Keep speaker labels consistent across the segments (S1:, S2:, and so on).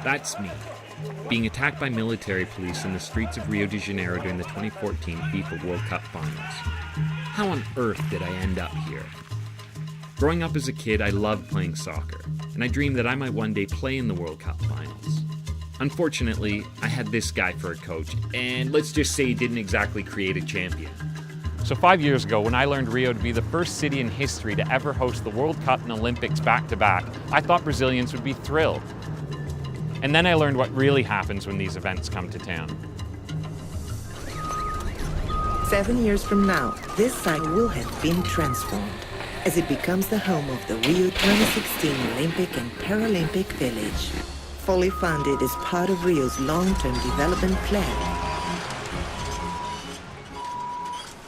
S1: That's me, being attacked by military police in the streets of Rio de Janeiro during the 2014 FIFA World Cup Finals. How on earth did I end up here? Growing up as a kid, I loved playing soccer, and I dreamed that I might one day play in the World Cup Finals. Unfortunately, I had this guy for a coach, and let's just say he didn't exactly create a champion.
S2: So 5 years ago, when I learned Rio to be the first city in history to ever host the World Cup and Olympics back-to-back, I thought Brazilians would be thrilled. And then I learned what really happens when these events come to town.
S3: 7 years from now, this site will have been transformed as it becomes the home of the Rio 2016 Olympic and Paralympic Village, fully funded as part of Rio's long-term development plan.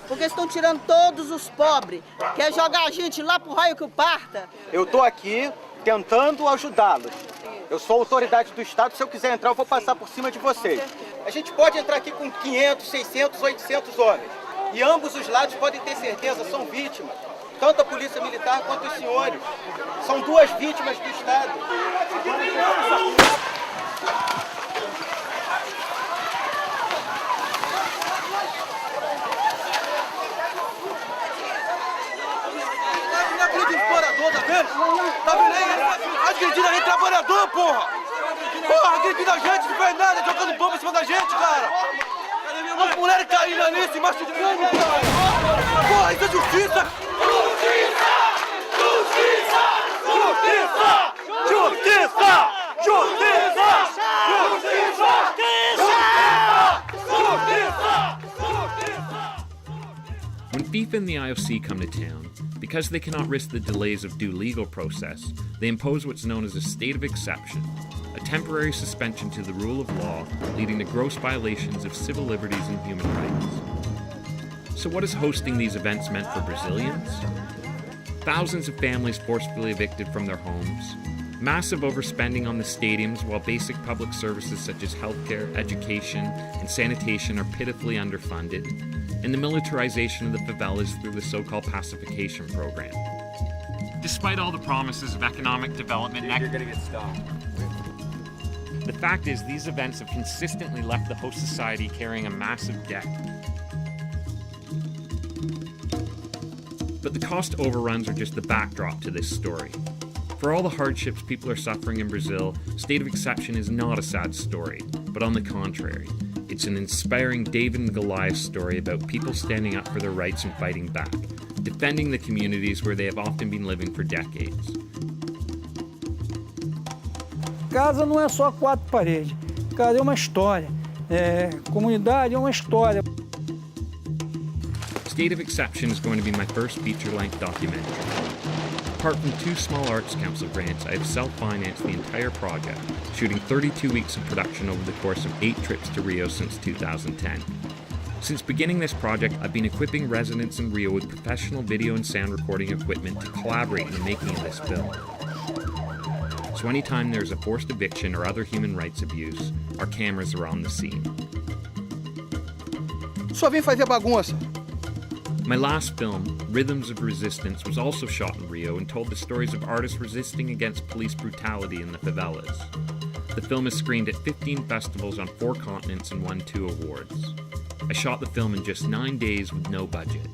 S4: Porque estão tirando todos os pobres. Quer jogar a gente lá pro raio que o parta?
S5: Eu tô aqui tentando ajudá-los. Eu sou autoridade do Estado, se eu quiser entrar eu vou passar por cima de vocês. A gente pode entrar aqui com 500, 600, 800 homens. E ambos os lados podem ter certeza, são vítimas. Tanto a polícia militar quanto os senhores. São duas vítimas do Estado. Tá vendo? Tá vendo aí? Agredindo a gente, trabalhador, porra! Porra, agredindo a gente, não faz nada, jogando bomba em cima da gente, cara! As mulheres caindo ali, se machucando, cara! Porra, isso é justiça! Justiça! Justiça! Justiça! Justiça! Justiça! Justiça! Justiça!
S1: When FIFA and the IOC come to town, because they cannot risk the delays of due legal process, they impose what's known as a state of exception, a temporary suspension to the rule of law, leading to gross violations of civil liberties and human rights. So what has hosting these events meant for Brazilians? Thousands of families forcefully evicted from their homes, massive overspending on the stadiums while basic public services such as healthcare, education, and sanitation are pitifully underfunded, and the militarization of the favelas through the so-called pacification program.
S2: Despite all the promises of economic development,
S5: You're gonna get stopped.
S2: the fact is these events have consistently left the host society carrying a massive debt.
S1: But the cost overruns are just the backdrop to this story. For all the hardships people are suffering in Brazil, State of Exception is not a sad story, but on the contrary, it's an inspiring David and Goliath story about people standing up for their rights and fighting back, defending the communities where they have often been living for decades.
S6: Casa não é só quatro paredes, casa é uma história, comunidade é uma história.
S1: State of Exception is going to be my first feature-length documentary. Apart from 2 small Arts Council grants, I have self-financed the entire project, shooting 32 weeks of production over the course of 8 trips to Rio since 2010. Since beginning this project, I've been equipping residents in Rio with professional video and sound recording equipment to collaborate in the making of this film. So anytime there's a forced eviction or other human rights abuse, our cameras are on the scene.
S5: Só vem fazer bagunça.
S1: My last film, Rhythms of Resistance, was also shot in Rio and told the stories of artists resisting against police brutality in the favelas. The film is screened at 15 festivals on 4 continents and won 2 awards. I shot the film in just 9 days with no budget.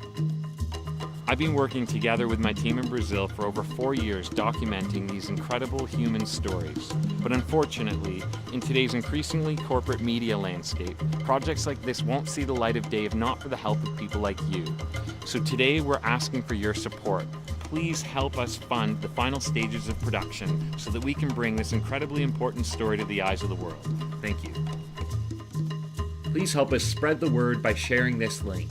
S2: I've been working together with my team in Brazil for over 4 years documenting these incredible human stories. But unfortunately, in today's increasingly corporate media landscape, projects like this won't see the light of day if not for the help of people like you. So today we're asking for your support. Please help us fund the final stages of production so that we can bring this incredibly important story to the eyes of the world.
S1: Thank you. Please help us spread the word by sharing this link.